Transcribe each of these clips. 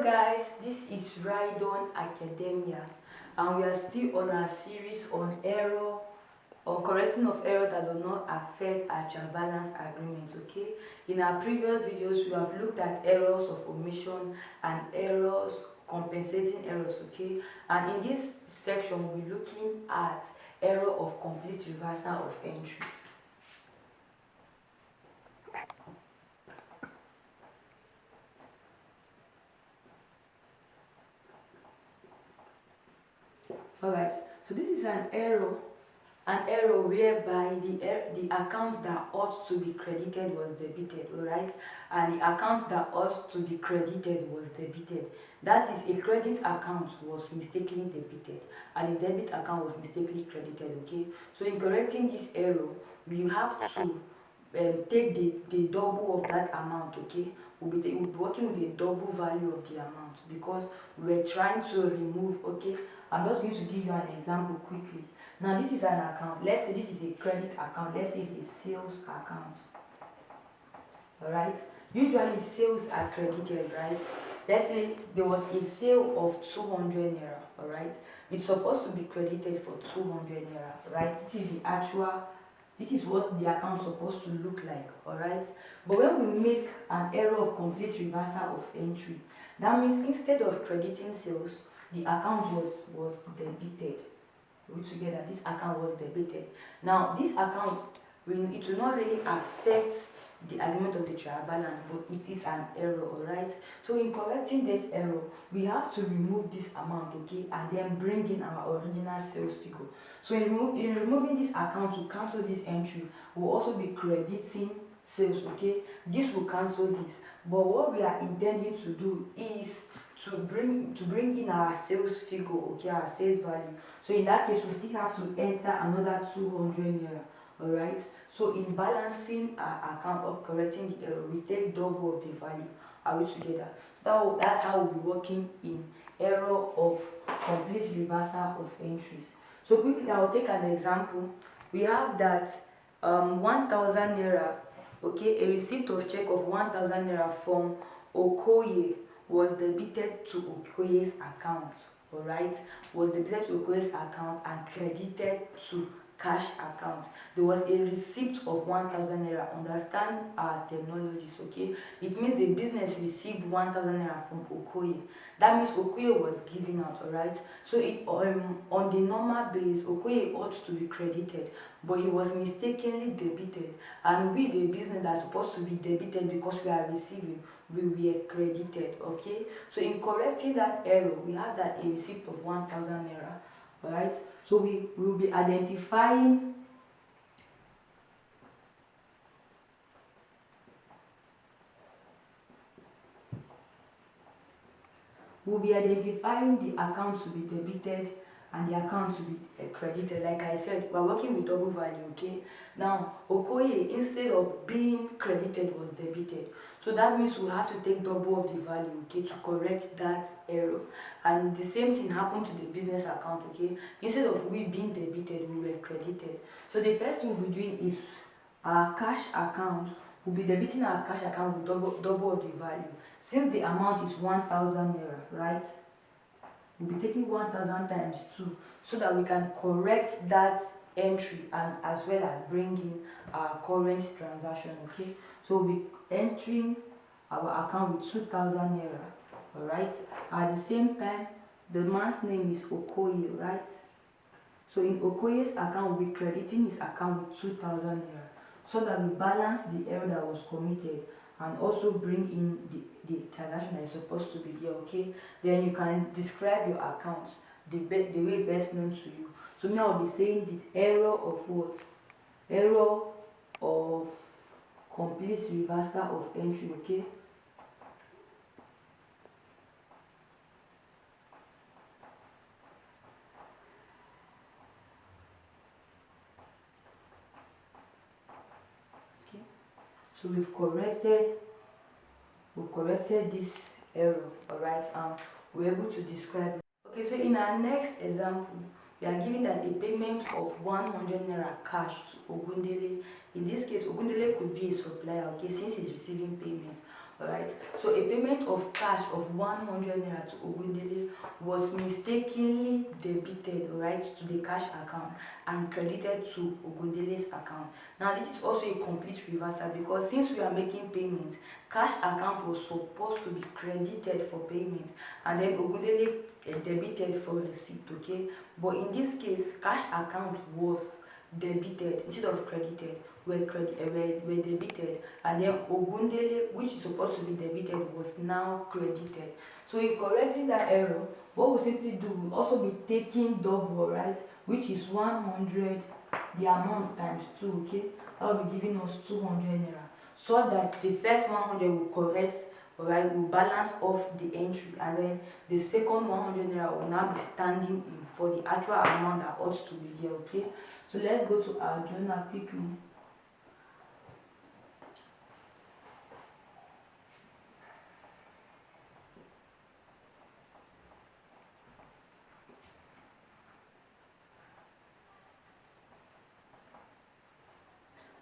guys, this is Rydon Academia, and we are still on our series on correcting of error that do not affect our trial balance agreement. Okay, in our previous videos we have looked at errors of omission and errors compensating errors. Okay, and in this section we'll be looking at error of complete reversal of entries. Alright, so this is an error whereby the account that ought to be credited was debited, alright, and the account that ought to be credited was debited. That is, a credit account was mistakenly debited and a debit account was mistakenly credited. Okay, so in correcting this error, we have to take the double of that amount. Okay, we'll be working with the double value of the amount because we're trying to remove. Okay, I'm just going to give you an example quickly. Now this is an account. Let's say this is a credit account. Let's say it's a sales account. Alright, usually sales are credited, right? Let's say there was a sale of 200 naira. Alright, it's supposed to be credited for 200 naira, right? This is what the account is supposed to look like. Alright, but when we make an error of complete reversal of entry, that means instead of crediting sales, the account was debited. Together, this account was debited. Now this account, it will not really affect the agreement of the trial balance, but it is an error. Alright, so in correcting this error, we have to remove this amount, okay, and then bring in our original sales figure. So in removing this account to cancel this entry, we'll also be crediting sales. Okay, this will cancel this, but what we are intending to do is to bring in our sales figure, okay, our sales value. So in that case, we still have to enter another 200 naira. Alright, so in balancing our account or correcting the error, we take double of the value. Are we together? So that's how we'll be working in error of complete reversal of entries. So quickly, I'll take an example. We have that 1000 naira, okay, a receipt of check of 1000 naira from Okoye was debited to Okoye's account. Alright, was debited to Okoye's account and credited to cash account. There was a receipt of 1000 naira. Understand our terminologies. Okay, it means the business received 1000 naira from Okoye. That means Okoye was giving out. Alright, so on the normal base, Okoye ought to be credited, but he was mistakenly debited, and we, the business, are supposed to be debited because we are receiving, we were credited. Okay, so in correcting that error, we have that a receipt of 1000 naira. Alright, so we will be identifying the account to be debited and the account to be credited. Like I said, we are working with double value. Okay, now Okoye, instead of being credited, was debited, so that means we have to take double of the value, okay, to correct that error. And the same thing happened to the business account. Okay, instead of we being debited, we were credited. So the first thing we'll be doing is our cash account. We'll be debiting our cash account with double of the value. Since the amount is 1000 naira, right, we'll be taking 1000 times 2 so that we can correct that entry and as well as bring in our current transaction. Okay, so we'll be entering our account with 2000 naira. Alright, at the same time, the man's name is Okoye, right? So in Okoye's account, we'll be crediting his account with 2000 naira so that we balance the error that was committed and also bring in the transaction that is supposed to be there. Okay, then you can describe your account the way best known to you. So now I'll be saying the error of what? Error of complete reversal of entry. Okay, so we've corrected this error. Alright, we're able to describe it. Okay, so in our next example, we are given that a payment of 100 naira cash to Ogundele. In this case, Ogundele could be a supplier, okay, since he's receiving payment. Alright, so a payment of cash of 100 naira to Ogundele was mistakenly debited, alright, to the cash account and credited to Ogundele's account. Now this is also a complete reversal, because since we are making payments, cash account was supposed to be credited for payment and then Ogundele debited for receipt, okay? But in this case, cash account was debited instead of credited. Were debited, and then Ogundele, which is supposed to be debited, was now credited. So in correcting that error, what we simply do will also be taking double, right, which is 100, the amount times 2, okay? That will be giving us 200 naira, so that the first 100 will correct, alright, will balance off the entry, and then the second 100 naira will now be standing in for the actual amount that ought to be there, okay? So let's go to our journal quickly.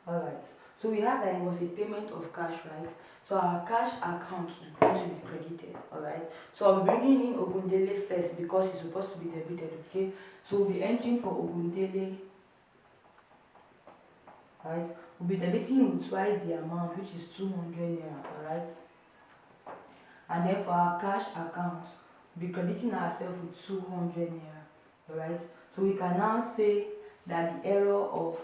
Alright, so we have that it was a payment of cash, right? So our cash account is going to be credited, alright? So I'm bringing in Ogundele first because it's supposed to be debited, okay? So we'll be entering for Ogundele, right? We'll be debiting with twice the amount, which is 200 naira, alright? And then for our cash account, we'll be crediting ourselves with 200 naira, alright? So we can now say that the error of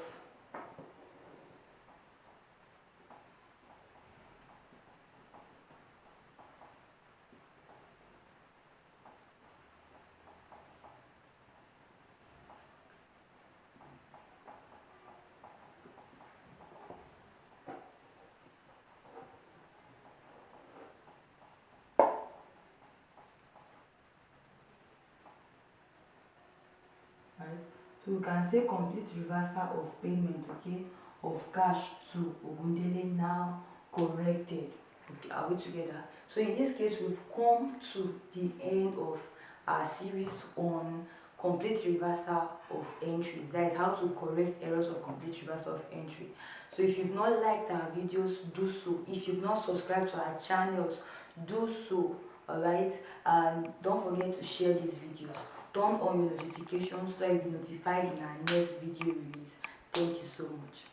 right? So we can say complete reversal of payment, okay, of cash to Ogundele now corrected. Okay, are we together? So in this case, we've come to the end of our series on complete reversal of entries. That is how to correct errors of complete reversal of entry. So if you've not liked our videos, do so. If you've not subscribed to our channels, do so. Alright, and don't forget to share these videos. Turn on your notifications so you'll be notified in our next video release. Thank you so much.